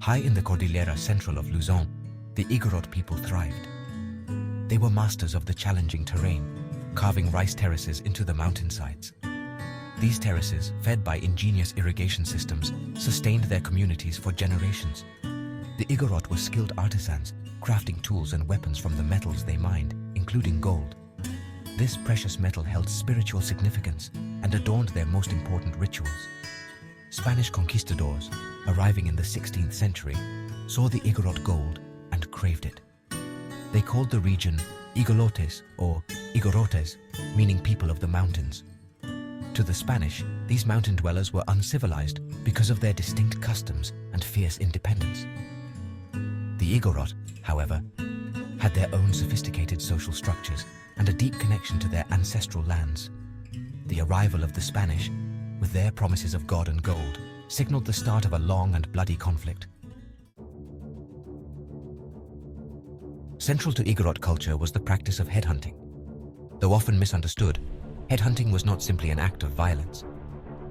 High in the Cordillera Central of Luzon, the Igorot people thrived. They were masters of the challenging terrain, carving rice terraces into the mountainsides. These terraces, fed by ingenious irrigation systems, sustained their communities for generations. The Igorot were skilled artisans, crafting tools and weapons from the metals they mined, including gold. This precious metal held spiritual significance and adorned their most important rituals. Spanish conquistadors, arriving in the 16th century, saw the Igorot gold and craved it. They called the region igorots or igorotes, meaning people of the mountains. To the Spanish, these mountain dwellers were uncivilized because of their distinct customs and fierce independence. The Igorot, however, had their own sophisticated social structures and a deep connection to their ancestral lands. The arrival of the Spanish, with their promises of God and gold, signaled the start of a long and bloody conflict. Central to Igorot culture was the practice of headhunting. Though often misunderstood, headhunting was not simply an act of violence.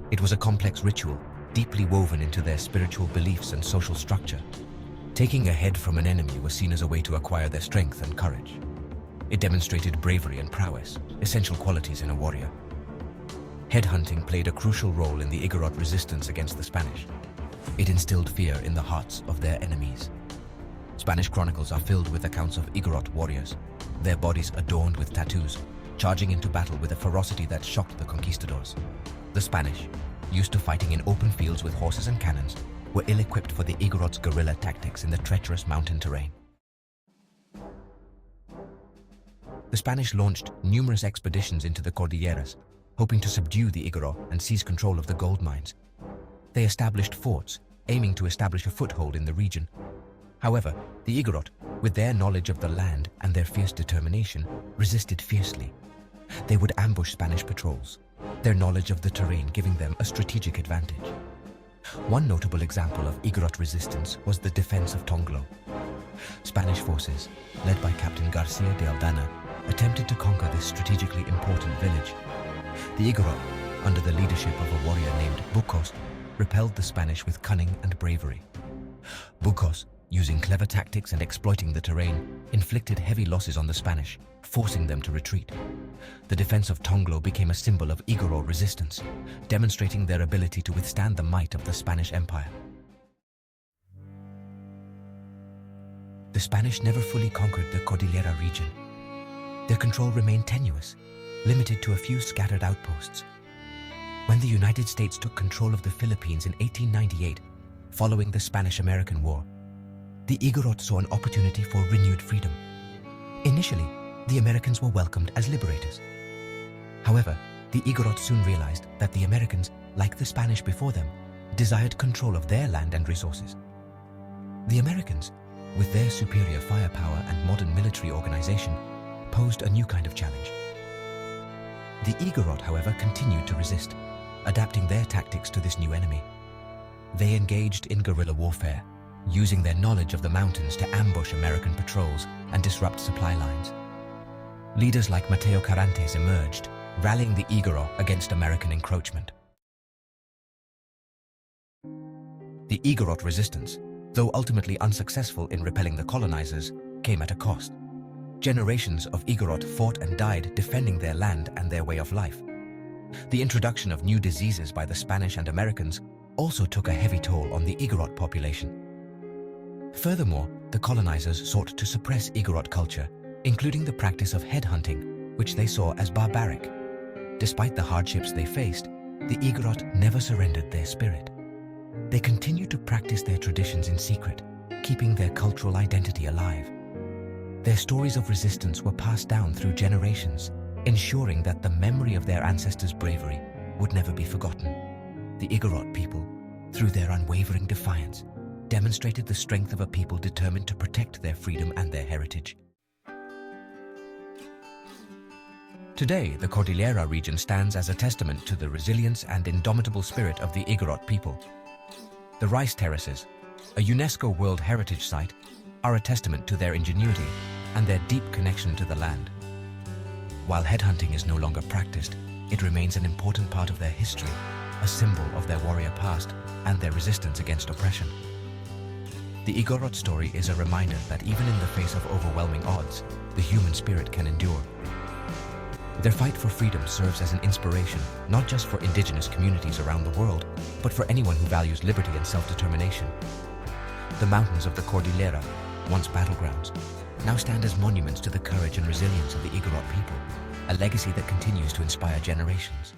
It was a complex ritual, deeply woven into their spiritual beliefs and social structure. Taking a head from an enemy was seen as a way to acquire their strength and courage. It demonstrated bravery and prowess, essential qualities in a warrior. Headhunting played a crucial role in the Igorot resistance against the Spanish. It instilled fear in the hearts of their enemies. Spanish chronicles are filled with accounts of Igorot warriors, their bodies adorned with tattoos, charging into battle with a ferocity that shocked the conquistadors. The Spanish, used to fighting in open fields with horses and cannons, were ill-equipped for the Igorots' guerrilla tactics in the treacherous mountain terrain. The Spanish launched numerous expeditions into the Cordilleras, hoping to subdue the Igorot and seize control of the gold mines. They established forts, aiming to establish a foothold in the region. However, the Igorot, with their knowledge of the land and their fierce determination, resisted fiercely. They would ambush Spanish patrols, their knowledge of the terrain giving them a strategic advantage. One notable example of Igorot resistance was the defense of Tonglo. Spanish forces, led by Captain Garcia de Aldana, attempted to conquer this strategically important village. The Igorot, under the leadership of a warrior named Bucos, repelled the Spanish with cunning and bravery. Bucos, using clever tactics and exploiting the terrain, inflicted heavy losses on the Spanish, forcing them to retreat. The defense of Tonglo became a symbol of Igorot resistance, demonstrating their ability to withstand the might of the Spanish Empire. The Spanish never fully conquered the Cordillera region. Their control remained tenuous, limited to a few scattered outposts. When the United States took control of the Philippines in 1898, following the Spanish-American War, the Igorot saw an opportunity for renewed freedom. Initially, the Americans were welcomed as liberators. However, the Igorot soon realized that the Americans, like the Spanish before them, desired control of their land and resources. The Americans, with their superior firepower and modern military organization, posed a new kind of challenge. The Igorot, however, continued to resist, adapting their tactics to this new enemy. They engaged in guerrilla warfare, using their knowledge of the mountains to ambush American patrols and disrupt supply lines. Leaders like Mateo Carantes emerged, rallying the Igorot against American encroachment. The Igorot resistance, though ultimately unsuccessful in repelling the colonizers, came at a cost. Generations of Igorot fought and died defending their land and their way of life. The introduction of new diseases by the Spanish and Americans also took a heavy toll on the Igorot population. Furthermore, the colonizers sought to suppress Igorot culture, including the practice of headhunting, which they saw as barbaric. Despite the hardships they faced, the Igorot never surrendered their spirit. They continued to practice their traditions in secret, keeping their cultural identity alive. Their stories of resistance were passed down through generations, ensuring that the memory of their ancestors' bravery would never be forgotten. The Igorot people, through their unwavering defiance, demonstrated the strength of a people determined to protect their freedom and their heritage. Today, the Cordillera region stands as a testament to the resilience and indomitable spirit of the Igorot people. The rice terraces, a UNESCO World Heritage Site, are a testament to their ingenuity and their deep connection to the land. While headhunting is no longer practiced, it remains an important part of their history, a symbol of their warrior past and their resistance against oppression. The igorot story is a reminder that even in the face of overwhelming odds, the human spirit can endure. Their fight for freedom serves as an inspiration, not just for indigenous communities around the world, but for anyone who values liberty and self-determination. The mountains of the Cordillera, once battlegrounds, now stand as monuments to the courage and resilience of the Igorot people, a legacy that continues to inspire generations.